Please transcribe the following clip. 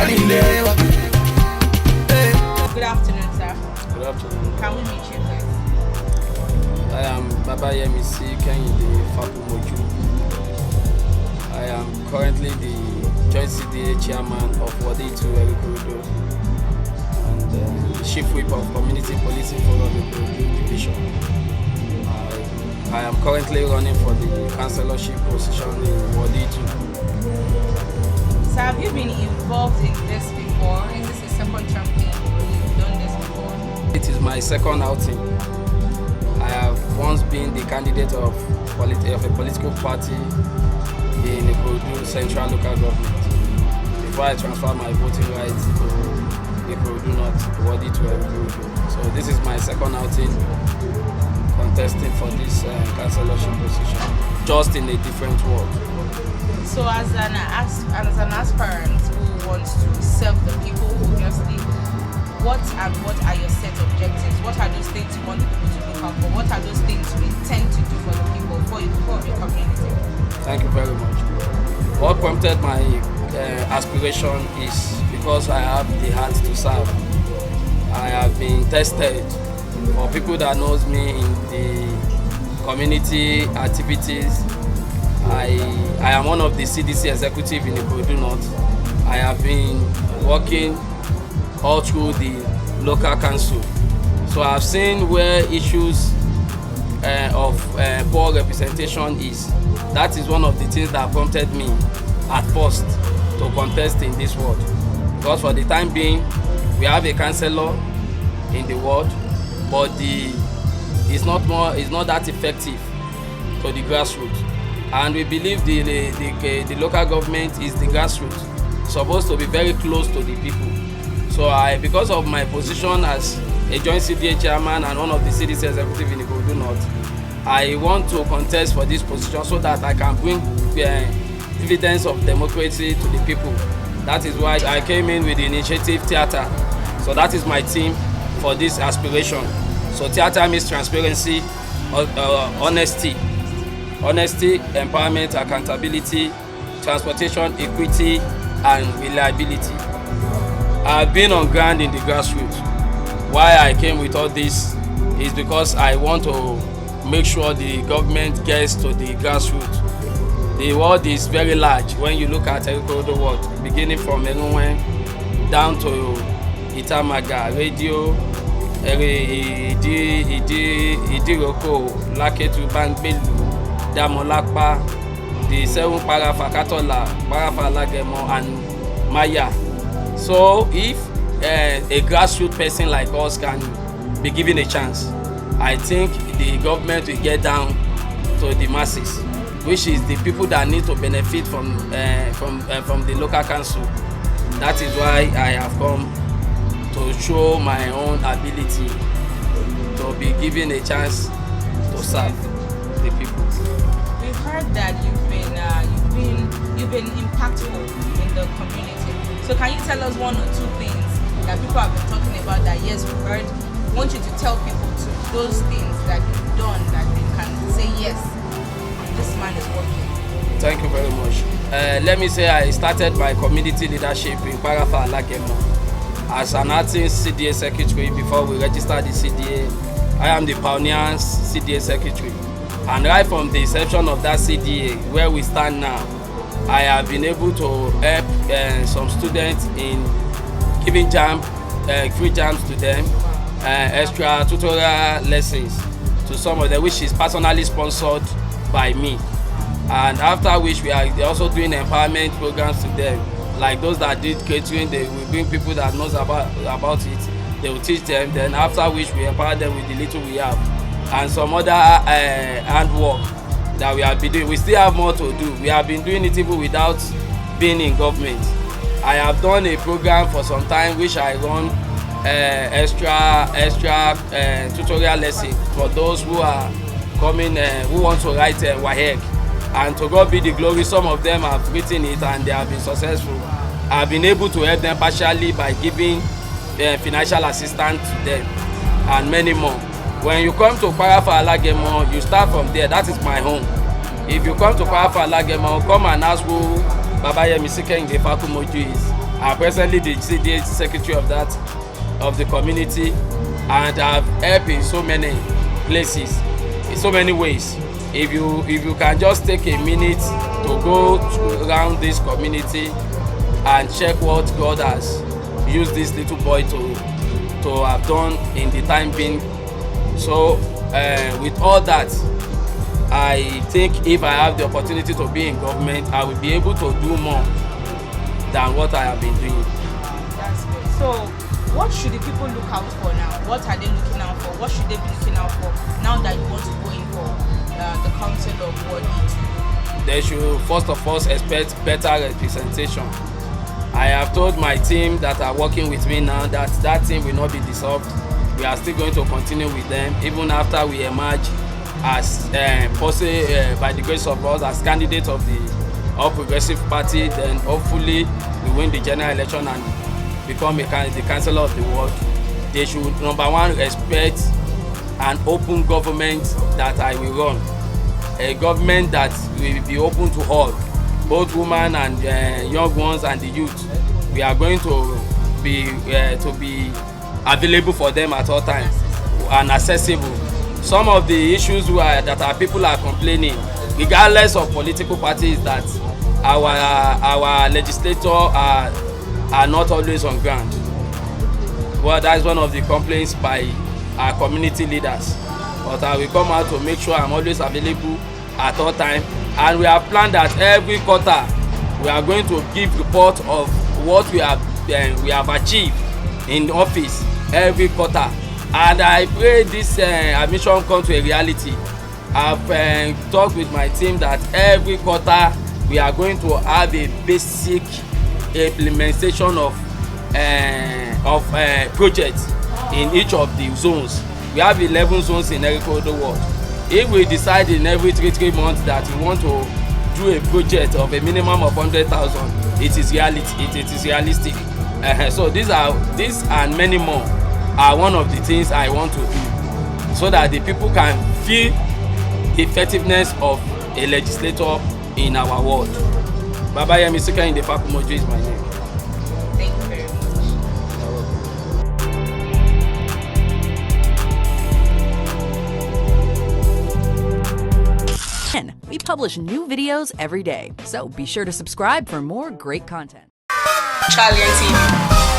Good afternoon, sir. Good afternoon. Can we meet you, please? I am Babayemisi Kehinde Fakunmoju. I am currently the Joint CDA chairman of Ward E2 Erikorodo and the chief whip of Community Policing for Ikorodu Division. I am currently running for the councilorship position in Ward E2. So have you been involved in this before? Is this a second campaign? You've done this before? It is my second outing. I have once been the candidate of a political party in Ikorodu Central Local Government before I transfer my voting rights to Ikorodu North Ward E2 Erikorodo. So this is my second outing contesting for this councilorship position, just in a different ward. So as an aspirant who wants to serve the people, obviously, what are your set objectives? What are those things you want the people to look out for? What are those things you intend to do for the people, for your community? Thank you very much. What prompted my aspiration is because I have the heart to serve. I have been tested. For people that knows me in the community activities, I am one of the CDC executive in Ikorodu North. I have been working all through the local council. So I've seen where issues of poor representation is. That is one of the things that prompted me at first to contest in this ward. Because for the time being, we have a councillor in the ward, but it's not that effective to the grassroots. And we believe the local government is the grassroots, supposed to be very close to the people. So because of my position as a joint CDA chairman and one of the CDC executive in Ikorodu North, I want to contest for this position so that I can bring dividends of democracy to the people. That is why I came in with the initiative theater. So that is my team for this aspiration. So theater means transparency, honesty, empowerment, accountability, transportation, equity, and reliability. I've been on ground in the grassroots. Why I came with all this is because I want to make sure the government gets to the grassroots. The world is very large when you look at Erikorodo Ward, beginning from Erunwen down to Itamaga, Radio, Idiroko, Laketu, Bangbelu, Damolakpa, the Seven Parafa Katola, Parafa Lagemo, and Maya. So if a grassroots person like us can be given a chance, I think the government will get down to the masses, which is the people that need to benefit from the local council. That is why I have come to show my own ability to be given a chance to serve the people. We've heard that you've been impactful in the community. So can you tell us one or two things that people have been talking about that yes, we've heard? I want you to tell people those things that you've done that they can say yes, this man is working. Thank you very much. Let me say I started my community leadership in Parafa Lagemo as an acting CDA secretary before we registered the CDA. I am the pioneer CDA secretary. And right from the inception of that CDA, where we stand now, I have been able to help some students in giving free jams to them, extra tutorial lessons to some of them, which is personally sponsored by me. And after which we are also doing empowerment programs to them, like those that did catering. They will bring people that knows about it. They will teach them. Then after which we empower them with the little we have, and some other handwork that we have been doing. We still have more to do. We have been doing it even without being in government. I have done a program for some time which I run extra tutorial lesson for those who are coming who want to write WAEC. And to God be the glory, some of them have written it and they have been successful. I have been able to help them partially by giving financial assistance to them and many more. When you come to Parafa Alagemo, you start from there. That is my home. If you come to Parafa Alagemo, come and ask who Babayemisi Kehinde Fakunmoju is. I'm presently the CDA secretary of the community, and I've helped in so many places, in so many ways. If you can just take a minute to go around this community and check what God has used this little boy to have done in the time being. So with all that, I think if I have the opportunity to be in government, I will be able to do more than what I have been doing. That's good. So what should the people look out for now? What are they looking out for? What should they be looking out for now that you want to go in for the Council of Ward E2? They should first of all expect better representation. I have told my team that are working with me now that team will not be dissolved. We are still going to continue with them even after we emerge as by the grace of God as candidate of the All Progressive Party. Then hopefully we win the general election and become the councillor of the ward. They should, number one, respect an open government that I will run. A government that will be open to all, both women and young ones and the youth. We are going to be available for them at all times and accessible. Some of the issues that our people are complaining, regardless of political parties, that our legislators are not always on ground. Well, that's one of the complaints by our community leaders. But I will come out to make sure I'm always available at all time. And we have planned that every quarter we are going to give report of what we have achieved in office every quarter. And I pray this admission come to a reality. I've talked with my team that every quarter we are going to have a basic implementation of projects in each of the zones. We have 11 zones in Erikorodo Ward. If we decide in every 3 months that we want to do a project of a minimum of 100,000, it is realistic. So these and many more are one of the things I want to do, so that the people can feel the effectiveness of a legislator in our ward. Babayemisi Kehinde Fakunmoju is my name. Thank you very much. We publish new videos every day, so be sure to subscribe for more great content. ChaRLian TV.